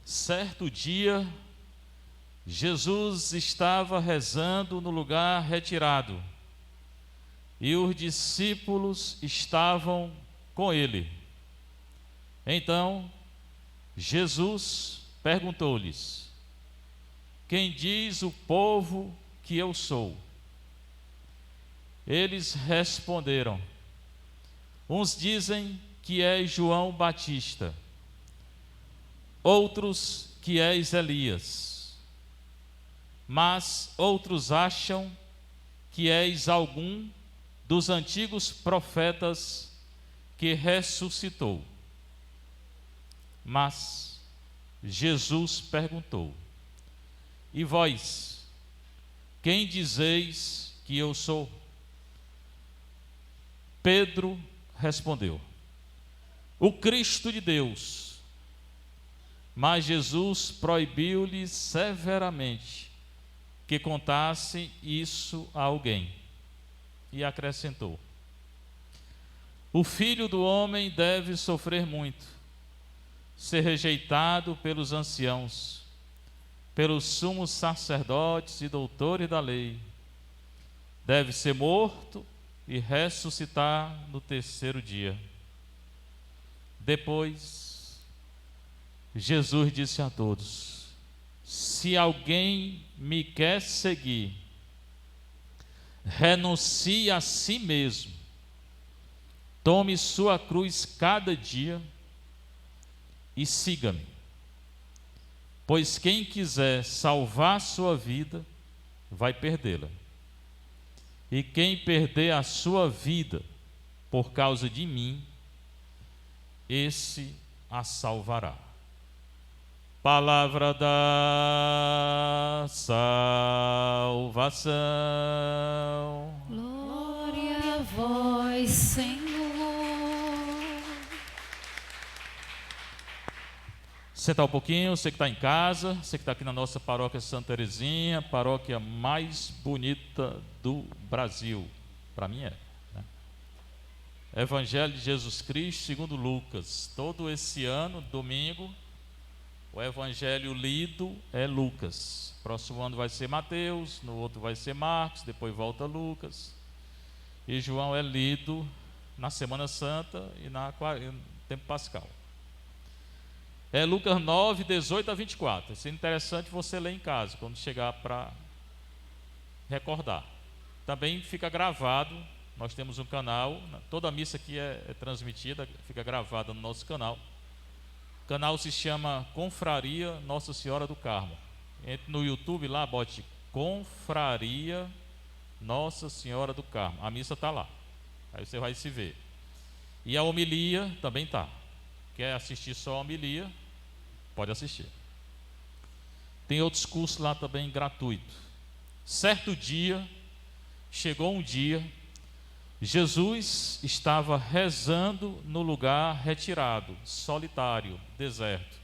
Certo dia, Jesus estava rezando no lugar retirado e os discípulos estavam com ele. Então, Jesus perguntou-lhes: Quem diz o povo que eu sou? Eles responderam: Uns dizem que és João Batista, outros que és Elias, mas outros acham que és algum dos antigos profetas que ressuscitou. Mas Jesus perguntou: E vós, quem dizeis que eu sou? Pedro respondeu: O Cristo de Deus. Mas Jesus proibiu-lhe severamente que contasse isso a alguém. E acrescentou: O Filho do Homem deve sofrer muito, ser rejeitado pelos anciãos, pelos sumos sacerdotes e doutores da lei, deve ser morto e ressuscitar no terceiro dia. Depois, Jesus disse a todos: Se alguém me quer seguir, renuncie a si mesmo, tome sua cruz cada dia e siga-me. Pois quem quiser salvar sua vida, vai perdê-la. E quem perder a sua vida por causa de mim, esse a salvará. Palavra da salvação. Glória a vós, Senhor. Sentar um pouquinho, você que está em casa, você que está aqui na nossa paróquia Santa Terezinha, paróquia mais bonita do Brasil. Para mim é, né? Evangelho de Jesus Cristo segundo Lucas. Todo esse ano, domingo, o evangelho lido é Lucas. Próximo ano vai ser Mateus, no outro vai ser Marcos, depois volta Lucas. E João é lido na Semana Santa e no tempo pascal. É Lucas 9, 18 a 24. Isso é interessante você ler em casa, quando chegar para recordar. Também fica gravado, nós temos um canal, toda a missa aqui é transmitida, fica gravada no nosso canal. O canal se chama Confraria Nossa Senhora do Carmo. Entre no YouTube lá, bote Confraria Nossa Senhora do Carmo. A missa está lá. Aí você vai se ver. E a homilia também está. Quer assistir só a homilia? Pode assistir. Tem outros cursos lá também gratuitos. Certo dia, chegou um dia, Jesus estava rezando no lugar retirado, solitário, deserto.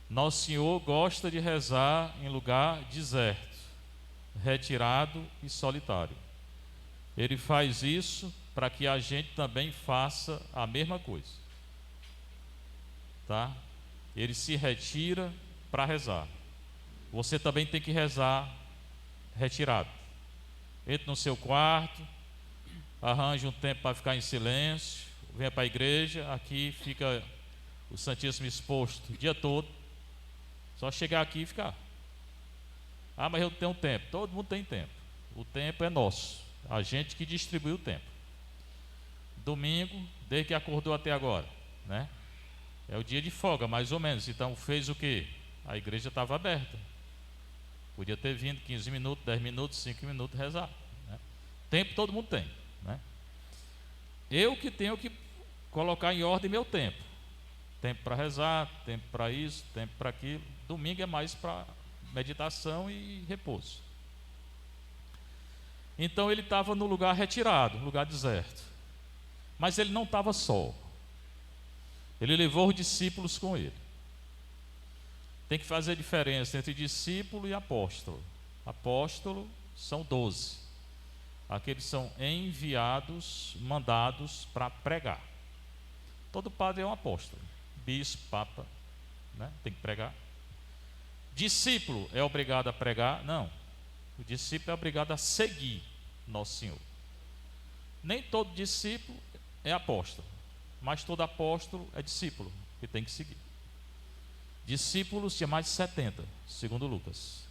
Nosso Senhor gosta de rezar em lugar deserto, retirado e solitário. Ele faz isso para que a gente também faça a mesma coisa. Tá? Ele se retira para rezar. Você também tem que rezar retirado. Entre no seu quarto, arranje um tempo para ficar em silêncio, venha para a igreja, aqui fica o Santíssimo exposto o dia todo, só chegar aqui e ficar. Ah, mas eu tenho tempo. Todo mundo tem tempo. O tempo é nosso, a gente que distribui o tempo. Domingo, desde que acordou até agora, né? É o dia de folga, mais ou menos. Então fez o quê? A igreja estava aberta. Podia ter vindo 15 minutos, 10 minutos, 5 minutos rezar, né? Tempo todo mundo tem, né? Eu que tenho que colocar em ordem meu tempo. Tempo para rezar, tempo para isso, tempo para aquilo. Domingo é mais para meditação e repouso. Então ele estava no lugar retirado, lugar deserto. Mas ele não estava só. Ele levou os discípulos com ele. Tem que fazer a diferença entre discípulo e apóstolo. Apóstolo são 12. Aqueles são enviados, mandados para pregar. Todo padre é um apóstolo. Bispo, papa, né? Tem que pregar. discípulo é obrigado a pregar? Não. O discípulo é obrigado a seguir Nosso Senhor. Nem todo discípulo é apóstolo, mas todo apóstolo é discípulo, que tem que seguir. Discípulos tinha mais de 70, segundo Lucas.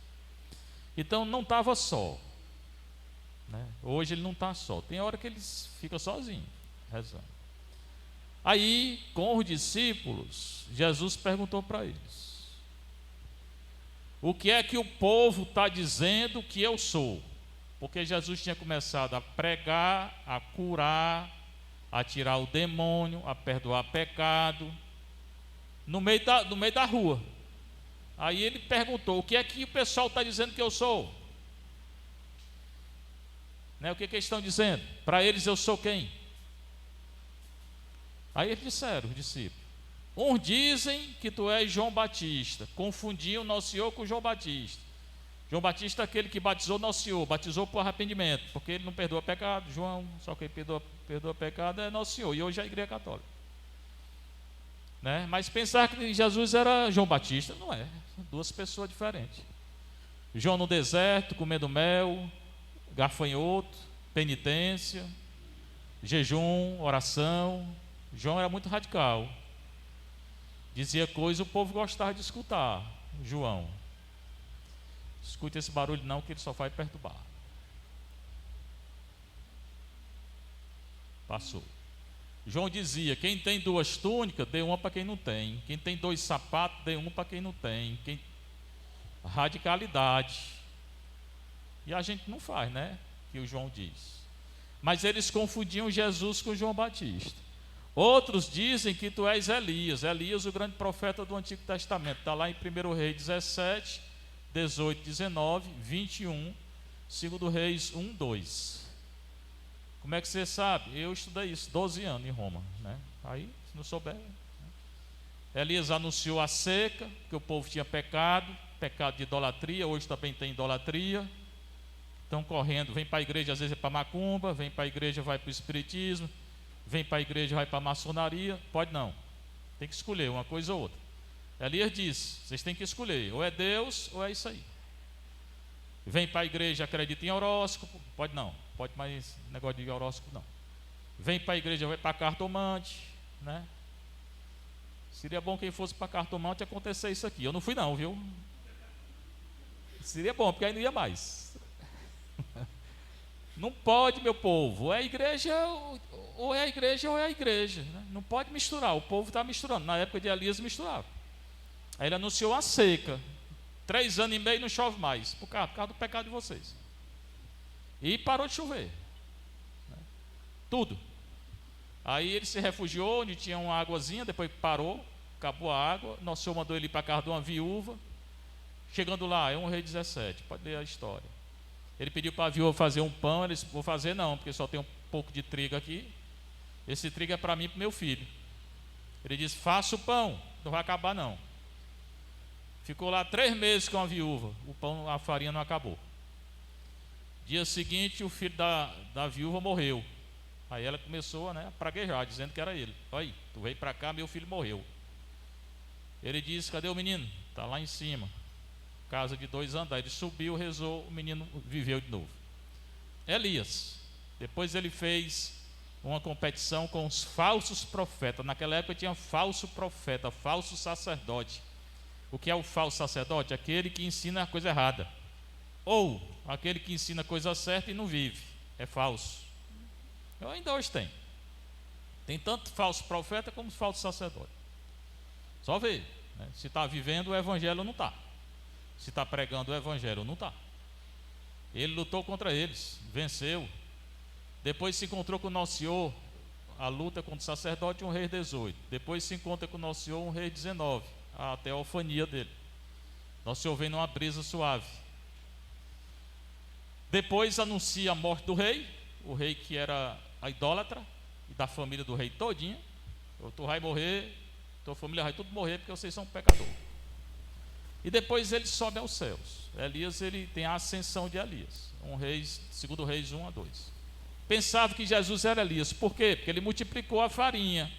Então não estava só, né? Hoje ele não está só. Tem hora que ele fica sozinho, rezando. Aí, com os discípulos, Jesus perguntou para eles: o que é que o povo está dizendo que eu sou? Porque Jesus tinha começado a pregar, a curar, a tirar o demônio, a perdoar pecado, no meio da rua. Aí ele perguntou: o que é que o pessoal está dizendo que eu sou? Né, o que eles estão dizendo? Para eles eu sou quem? Aí eles disseram, os discípulos: uns dizem que tu és João Batista. Confundiam Nosso Senhor com João Batista. João Batista é aquele que batizou Nosso Senhor, batizou por arrependimento, porque ele não perdoa pecado. João, só quem perdoa pecado é Nosso Senhor, e hoje é a Igreja Católica, né? Mas pensar que Jesus era João Batista, não é, são duas pessoas diferentes. João no deserto, comendo mel, gafanhoto, penitência, jejum, oração. João era muito radical, dizia coisa, o povo gostava de escutar. João: escute esse barulho não, que ele só vai perturbar. Passou. João dizia: quem tem 2 túnicas, dê uma para quem não tem. Quem tem 2 sapatos, dê um para quem não tem. Radicalidade. E a gente não faz, né? Que o João diz. Mas eles confundiam Jesus com João Batista. Outros dizem que tu és Elias. Elias, o grande profeta do Antigo Testamento. Está lá em 1 Reis 17, 18, 19, 21, 2 Reis 1, 2. Como é que você sabe? Eu estudei isso, 12 anos em Roma, né? Aí, se não souber, né? Elias anunciou a seca, que o povo tinha pecado de idolatria. Hoje também tem idolatria. Estão correndo, vem para a igreja, às vezes é para macumba, vem para a igreja, vai para o espiritismo, vem para a igreja, vai para a maçonaria. Pode não, tem que escolher uma coisa ou outra. Elias disse: vocês têm que escolher, ou é Deus ou é isso aí. Vem para a igreja, acredita em horóscopo. Pode não, pode mais negócio de horóscopo não. Vem para a igreja, vai para cartomante, né? Seria bom quem fosse para cartomante acontecer isso aqui. Eu não fui não, viu? Seria bom, porque aí não ia mais. Não pode, meu povo, ou é a igreja ou é a igreja ou é a igreja, né? Não pode misturar, o povo está misturando. Na época de Elias misturava. Aí ele anunciou a seca, 3 anos e meio não chove mais, por causa do pecado de vocês. E parou de chover, né? Tudo. Aí ele se refugiou onde tinha uma águazinha, depois parou, acabou a água. Nosso Senhor mandou ele ir para a casa de uma viúva. Chegando lá, é 1 Reis 17, pode ler a história. Ele pediu para a viúva fazer um pão. Ele disse: vou fazer não, porque só tem um pouco de trigo aqui. Esse trigo é para mim e para o meu filho. Ele disse: faça o pão, não vai acabar não. Ficou lá 3 meses com a viúva, o pão, a farinha não acabou. Dia seguinte, o filho da viúva morreu. Aí ela começou, né, a praguejar, dizendo que era ele. Aí, tu veio para cá, meu filho morreu. Ele disse: cadê o menino? Está lá em cima, casa de 2 andares. Ele subiu, rezou, o menino viveu de novo. Elias, depois ele fez uma competição com os falsos profetas. Naquela época tinha falso profeta, falso sacerdote. O que é o falso sacerdote? Aquele que ensina a coisa errada, ou aquele que ensina a coisa certa e não vive, é falso. Eu ainda hoje tem tanto falso profeta como falso sacerdote. Só ver, né? Se está vivendo o evangelho ou não está. Se está pregando o evangelho ou não está. Ele lutou contra eles, venceu. Depois se encontrou com o Nosso Senhor, a luta contra o sacerdote, um rei 18. Depois se encontra com o Nosso Senhor, um rei 19, a teofania dele. Nosso Senhor vem numa brisa suave. Depois anuncia a morte do rei, o rei que era a idólatra, e da família do rei todinha. Tu vai morrer, tua família vai tudo morrer, porque vocês são pecadores. E depois ele sobe aos céus. Elias, ele tem a ascensão de Elias, 2 Reis 1 a 2. Pensava que Jesus era Elias. Por quê? Porque ele multiplicou a farinha.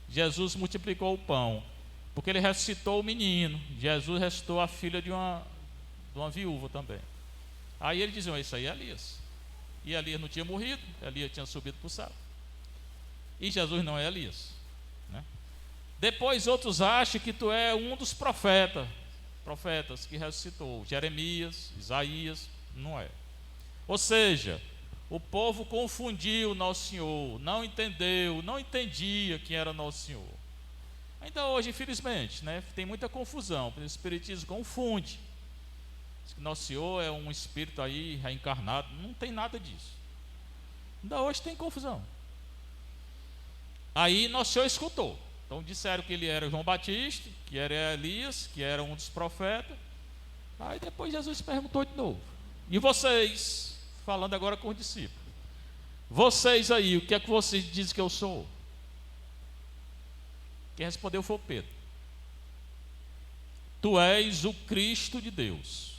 Jesus multiplicou o pão. Porque ele ressuscitou o menino. Jesus ressuscitou a filha de uma viúva também. Aí eles diziam: isso aí é Elias. E Elias não tinha morrido, Elias tinha subido para o céu. E Jesus não é Elias, né? Depois outros acham que tu é um dos profetas que ressuscitou, Jeremias, Isaías. Não é. Ou seja, o povo confundiu Nosso Senhor, não entendeu, não entendia quem era Nosso Senhor. Ainda hoje, infelizmente, né, tem muita confusão. O Espiritismo confunde. Diz que Nosso Senhor é um espírito aí reencarnado. Não tem nada disso. Ainda hoje tem confusão. Aí Nosso Senhor escutou. Então disseram que ele era João Batista, que era Elias, que era um dos profetas. Aí depois Jesus perguntou de novo: e vocês, falando agora com os discípulos, vocês aí, o que é que vocês dizem que eu sou? Quem respondeu foi o Pedro. Tu és o Cristo de Deus.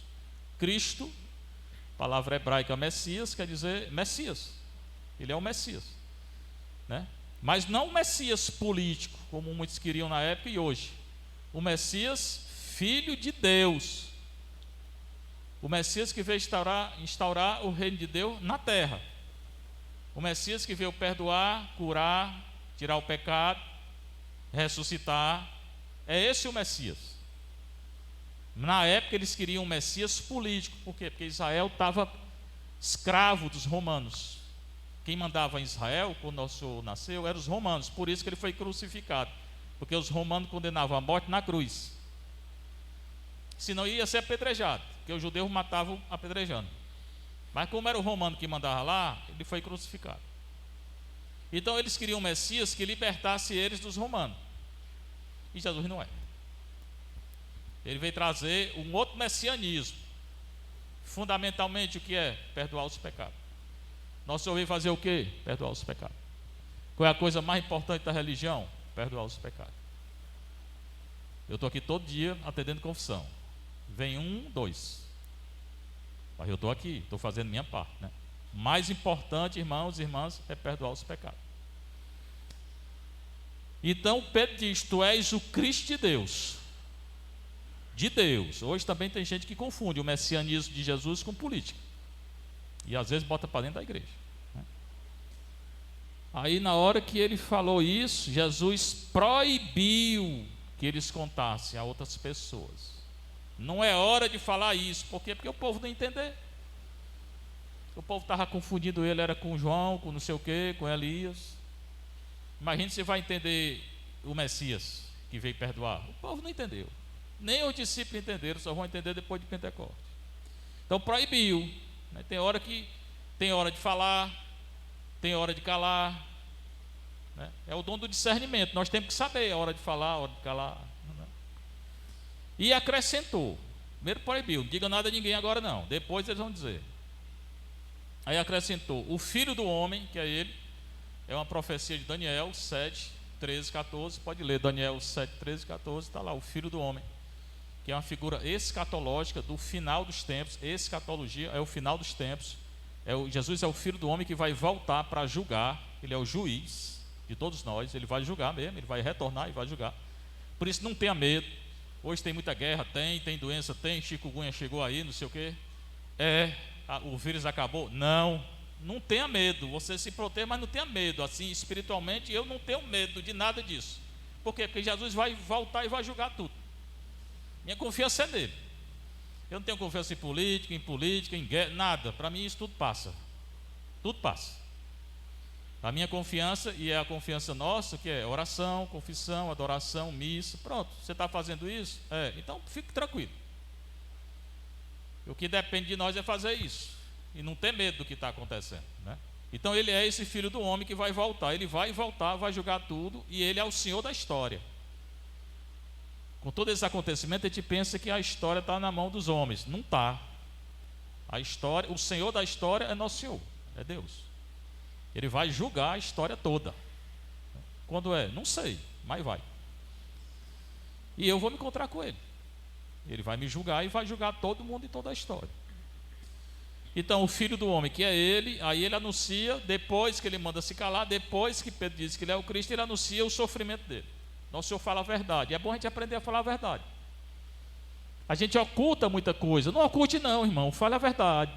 Cristo, palavra hebraica Messias, quer dizer Messias. Ele é o Messias, né? Mas não o Messias político, como muitos queriam na época e hoje. O Messias, filho de Deus. O Messias que veio instaurar o reino de Deus na terra. O Messias que veio perdoar, curar, tirar o pecado, ressuscitar. É esse o Messias. Na época eles queriam um Messias político. Por quê? Porque Israel estava escravo dos romanos. Quem mandava em Israel, quando Nosso Senhor nasceu, eram os romanos. Por isso que ele foi crucificado. Porque os romanos condenavam a morte na cruz. Senão ia ser apedrejado, porque os judeus matavam apedrejando. Mas como era o romano que mandava lá, ele foi crucificado. Então eles queriam um Messias que libertasse eles dos romanos. E Jesus não é. Ele veio trazer um outro messianismo. Fundamentalmente o que é? Perdoar os pecados. Nosso Senhor veio fazer o quê? Perdoar os pecados. Qual é a coisa mais importante da religião? Perdoar os pecados. Eu estou aqui todo dia atendendo confissão. Vem 1, 2. Mas eu estou aqui, estou fazendo minha parte, né? Mais importante, irmãos e irmãs, é perdoar os pecados. Então Pedro diz: tu és o Cristo de Deus. De Deus. Hoje também tem gente que confunde o messianismo de Jesus com política. E às vezes bota para dentro da igreja, né? Aí na hora que ele falou isso, Jesus proibiu que eles contassem a outras pessoas. Não é hora de falar isso. Por quê? Porque o povo não entender. O povo estava confundindo ele, era com João, com não sei o quê, com Elias. Imagina se vai entender o Messias que veio perdoar. O povo não entendeu. Nem os discípulos entenderam, só vão entender depois de Pentecostes. Então proibiu, né? Tem hora de falar, tem hora de calar, né? É o dom do discernimento. Nós temos que saber a hora de falar, a hora de calar, né? E acrescentou. Primeiro proibiu: não diga nada a ninguém agora não, depois eles vão dizer. Aí acrescentou: o filho do homem, que é ele. É uma profecia de Daniel 7, 13, 14. Pode ler Daniel 7, 13, 14. Está lá, o filho do homem, que é uma figura escatológica do final dos tempos. Escatologia é o final dos tempos. Jesus é o filho do homem que vai voltar para julgar. Ele é o juiz de todos nós. Ele vai julgar mesmo, ele vai retornar e vai julgar. Por isso não tenha medo. Hoje tem muita guerra, tem doença, tem chikungunya chegou aí, não sei o quê. O vírus acabou. Não tenha medo. Você se proteja, mas não tenha medo. Assim, espiritualmente, eu não tenho medo de nada disso. Por quê? Porque Jesus vai voltar e vai julgar tudo. Minha confiança é nele. Eu não tenho confiança em política, em guerra, nada. Para mim isso tudo passa. Tudo passa. A minha confiança, e é a confiança nossa, que é oração, confissão, adoração, missa. Pronto, você está fazendo isso? Então fique tranquilo. O que depende de nós é fazer isso. E não ter medo do que está acontecendo, né? Então ele é esse filho do homem que vai voltar. Ele vai voltar, vai julgar tudo. E ele é o Senhor da história. Com todo esse acontecimento, a gente pensa que a história está na mão dos homens. Não está. A história, o Senhor da história é nosso Senhor, é Deus. Ele vai julgar a história toda. Quando é? Não sei, mas vai. E eu vou me encontrar com ele. Ele vai me julgar e vai julgar todo mundo e toda a história. Então o filho do homem, que é ele, aí ele anuncia, depois que ele manda se calar, depois que Pedro diz que ele é o Cristo, ele anuncia o sofrimento dele. Nosso Senhor fala a verdade. É bom a gente aprender a falar a verdade. A gente oculta muita coisa. Não oculte não, irmão. Fale a verdade.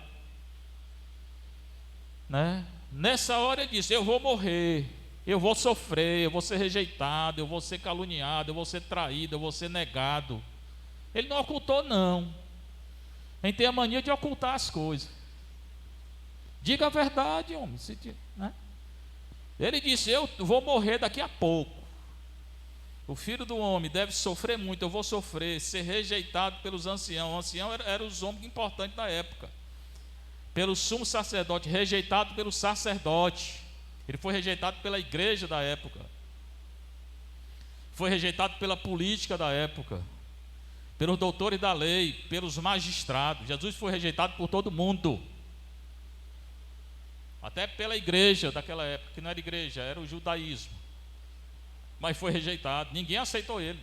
Né? Nessa hora ele disse, eu vou morrer, eu vou sofrer, eu vou ser rejeitado, eu vou ser caluniado, eu vou ser traído, eu vou ser negado. Ele não ocultou não. A gente tem a mania de ocultar as coisas. Diga a verdade, homem. Né? Ele disse, eu vou morrer daqui a pouco. O filho do homem deve sofrer muito, eu vou sofrer, ser rejeitado pelos anciãos. O ancião era os homens importantes da época. Pelo sumo sacerdote, rejeitado pelo sacerdote. Ele foi rejeitado pela igreja da época. Foi rejeitado pela política da época. Pelos doutores da lei, pelos magistrados. Jesus foi rejeitado por todo mundo. Até pela igreja daquela época, que não era igreja, era o judaísmo. Mas foi rejeitado, ninguém aceitou ele.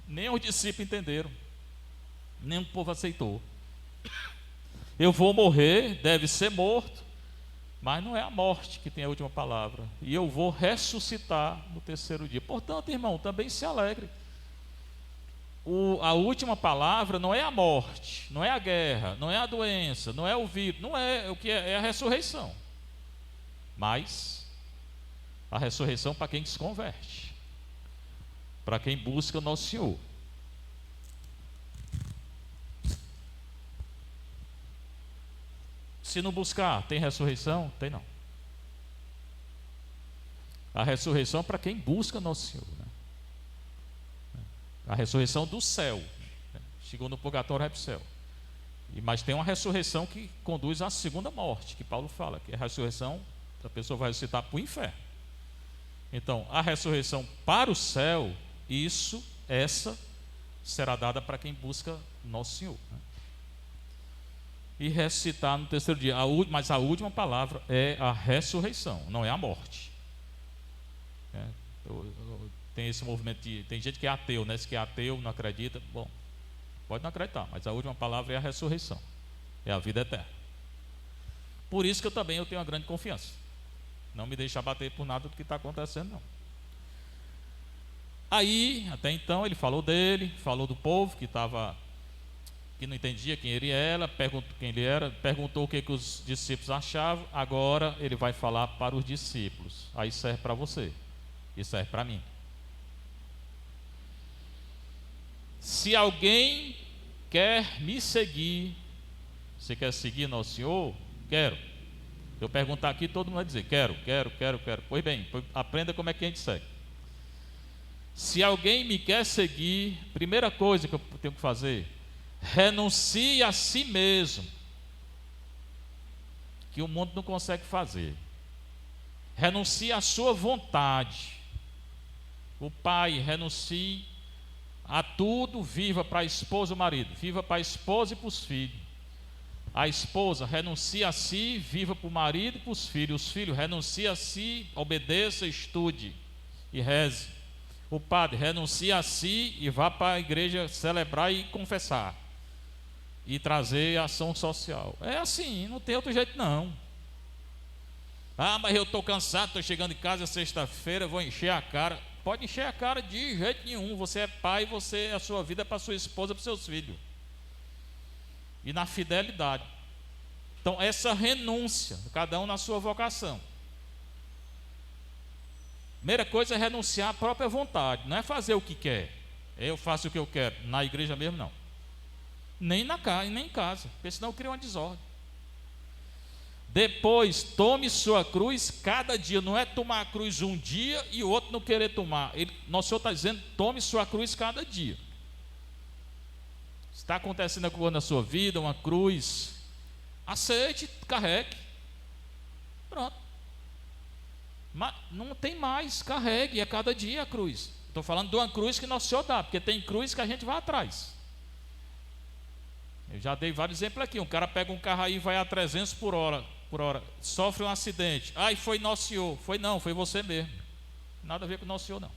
Nem os discípulos entenderam. Nem o povo aceitou. Eu vou morrer, deve ser morto, mas não é a morte que tem a última palavra. E eu vou ressuscitar no terceiro dia. Portanto, irmão, também se alegre. A última palavra não é a morte, não é a guerra, não é a doença, não é o vírus, não é o que é a ressurreição. Mas a ressurreição para quem se converte, para quem busca o nosso Senhor. Se não buscar, tem ressurreição? Tem não. A ressurreição é para quem busca nosso Senhor, né? A ressurreição do céu, né? Chegou no purgatório, vai para o céu. Mas tem uma ressurreição que conduz à segunda morte, que Paulo fala, que é a ressurreição, a pessoa vai ressuscitar para o inferno. Então, a ressurreição para o céu, essa será dada para quem busca nosso Senhor, né? E ressuscitar no terceiro dia. Mas a última palavra é a ressurreição, não é a morte. Tem esse movimento tem gente que é ateu, né? Se que é ateu, não acredita, bom, pode não acreditar, mas a última palavra é a ressurreição, é a vida eterna. Por isso que eu tenho uma grande confiança. Não me deixa abater por nada do que está acontecendo, não. Aí, até então, ele falou dele, falou do povo que não entendia quem ele era, perguntou o que os discípulos achavam. Agora ele vai falar para os discípulos. Aí serve para você e serve para mim. Se alguém quer me seguir, você quer seguir nosso Senhor? Quero. Eu perguntar aqui, todo mundo vai dizer, quero. Pois bem, aprenda como é que a gente segue. Se alguém me quer seguir, primeira coisa que eu tenho que fazer, renuncie a si mesmo, que o mundo não consegue fazer. Renuncie à sua vontade. O pai renuncie a tudo, viva para a esposa e o marido, viva para a esposa e para os filhos. A esposa renuncia a si, viva para o marido e para os filhos. Os filhos renuncia a si, obedeça, estude e reze. O padre renuncia a si e vá para a igreja celebrar e confessar e trazer ação social. É assim, não tem outro jeito não. Mas eu estou cansado, estou chegando em casa sexta-feira, vou encher a cara. Pode encher a cara de jeito nenhum. Você é pai, a sua vida é para sua esposa, para seus filhos. E na fidelidade. Então essa renúncia, cada um na sua vocação. Primeira coisa é renunciar à própria vontade. Não é fazer o que quer. Eu faço o que eu quero. Na igreja mesmo não. Nem em casa, porque senão cria uma desordem. Depois, tome sua cruz cada dia. Não é tomar a cruz um dia e o outro não querer tomar. Nosso Senhor está dizendo, tome sua cruz cada dia. Está acontecendo alguma coisa na sua vida, uma cruz, aceite, carregue. Pronto. Mas não tem mais, carregue, é cada dia a cruz. Estou falando de uma cruz que Nosso Senhor dá, porque tem cruz que a gente vai atrás. Eu já dei vários exemplos aqui. Um cara pega um carro aí e vai a 300 por hora, sofre um acidente. Ai, foi Nosso Senhor. Foi você mesmo. Nada a ver com Nosso Senhor, não.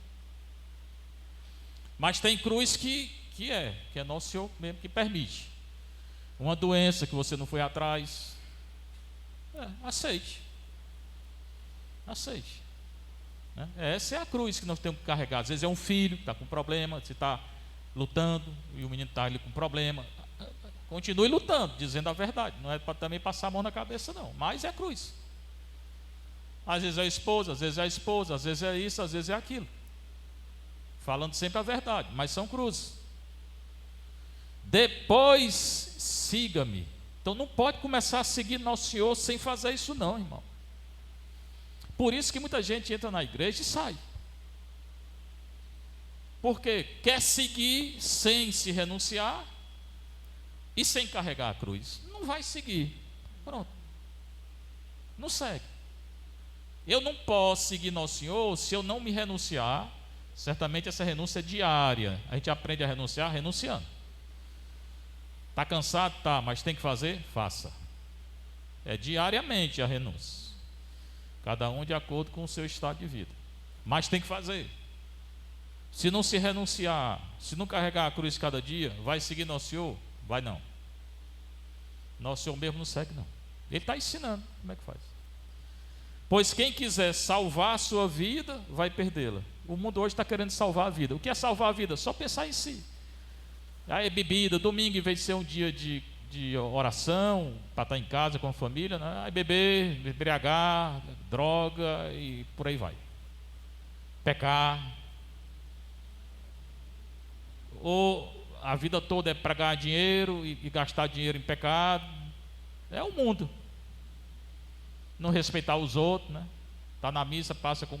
Mas tem cruz que é Nosso Senhor mesmo que permite. Uma doença que você não foi atrás. Aceite. né? Essa é a cruz que nós temos que carregar. Às vezes é um filho que está com problema, você está lutando e o menino está ali com problema. Continue lutando, dizendo a verdade. Não é para também passar a mão na cabeça, não. Mas é a cruz. Às vezes é a esposa, às vezes é a esposa, às vezes é isso, às vezes é aquilo. Falando sempre a verdade, mas são cruzes. Depois siga-me. Então não pode começar a seguir Nosso Senhor sem fazer isso não, irmão. Por isso que muita gente entra na igreja e sai. Porque quer seguir sem se renunciar e sem carregar a cruz. Não vai seguir. Pronto. Não segue. Eu não posso seguir Nosso Senhor se eu não me renunciar. Certamente essa renúncia é diária. A gente aprende a renunciar renunciando. Está cansado? Tá, mas tem que fazer? Faça. É diariamente a renúncia. Cada um de acordo com o seu estado de vida. Mas tem que fazer. Se não se renunciar, se não carregar a cruz cada dia, vai seguir Nosso Senhor? Vai não. Nosso Senhor mesmo não segue não. Ele está ensinando como é que faz. Pois quem quiser salvar a sua vida, vai perdê-la. O mundo hoje está querendo salvar a vida. O que é salvar a vida? Só pensar em si. Aí bebida, domingo, em vez de ser um dia de oração, para estar em casa com a família, né? Aí beber, embriagar, droga e por aí vai. Pecar. Ou a vida toda é para ganhar dinheiro e gastar dinheiro em pecado. É o mundo. Não respeitar os outros, né? Está na missa, passa com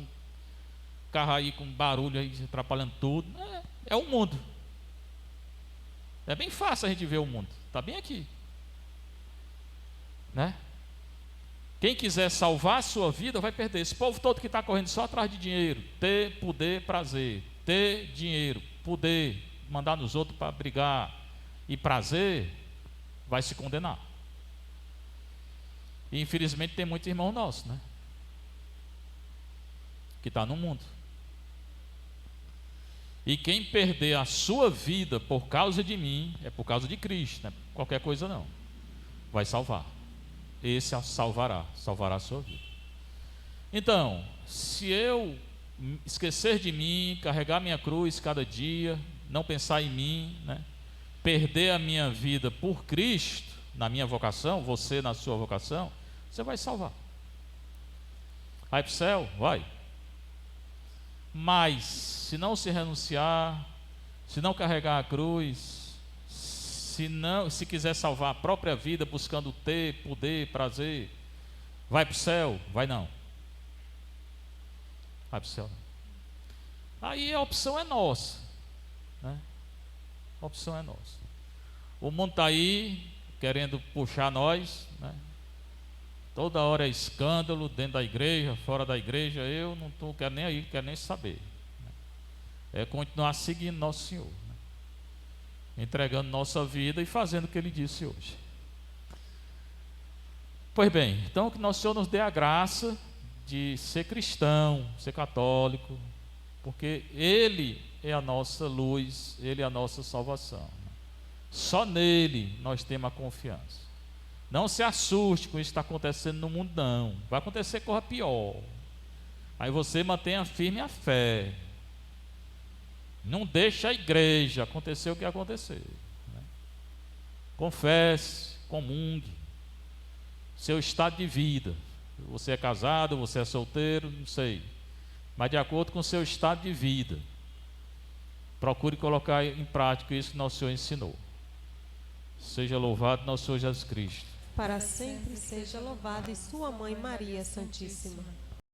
carro aí, com barulho aí, atrapalhando tudo. É o mundo. É bem fácil a gente ver o mundo. Está bem aqui, né? Quem quiser salvar a sua vida vai perder. Esse povo todo que está correndo só atrás de dinheiro, ter poder, prazer, ter dinheiro, poder, mandar nos outros para brigar e prazer, vai se condenar. E infelizmente tem muito irmão nosso, né? Que está no mundo. E quem perder a sua vida por causa de mim, é por causa de Cristo, não é qualquer coisa não. Vai salvar. Esse salvará a sua vida. Então, se eu esquecer de mim, carregar minha cruz cada dia, não pensar em mim, né? Perder a minha vida por Cristo, na minha vocação, você na sua vocação, você vai salvar. Vai para o céu? Vai. Mas, se não se renunciar, se não carregar a cruz, se quiser salvar a própria vida, buscando ter, poder, prazer, vai para o céu? Vai não. Vai para o céu não. Aí a opção é nossa, né? A opção é nossa. O mundo está aí, querendo puxar nós, né? Toda hora é escândalo, dentro da igreja, fora da igreja. Eu não quero nem ir, quero nem saber, né? É continuar seguindo Nosso Senhor, né? Entregando nossa vida e fazendo o que Ele disse hoje. Pois bem, então que Nosso Senhor nos dê a graça de ser cristão, ser católico, porque Ele é a nossa luz, Ele é a nossa salvação, né? Só nele nós temos a confiança. Não se assuste com isso que está acontecendo no mundo, não. Vai acontecer coisa pior. Aí você mantenha firme a fé. Não deixe a igreja acontecer o que acontecer, né? Confesse, comungue seu estado de vida. Você é casado, você é solteiro, não sei. Mas de acordo com o seu estado de vida, procure colocar em prática isso que Nosso Senhor ensinou. Seja louvado nosso Senhor Jesus Cristo. Para sempre seja louvada e sua mãe Maria Santíssima.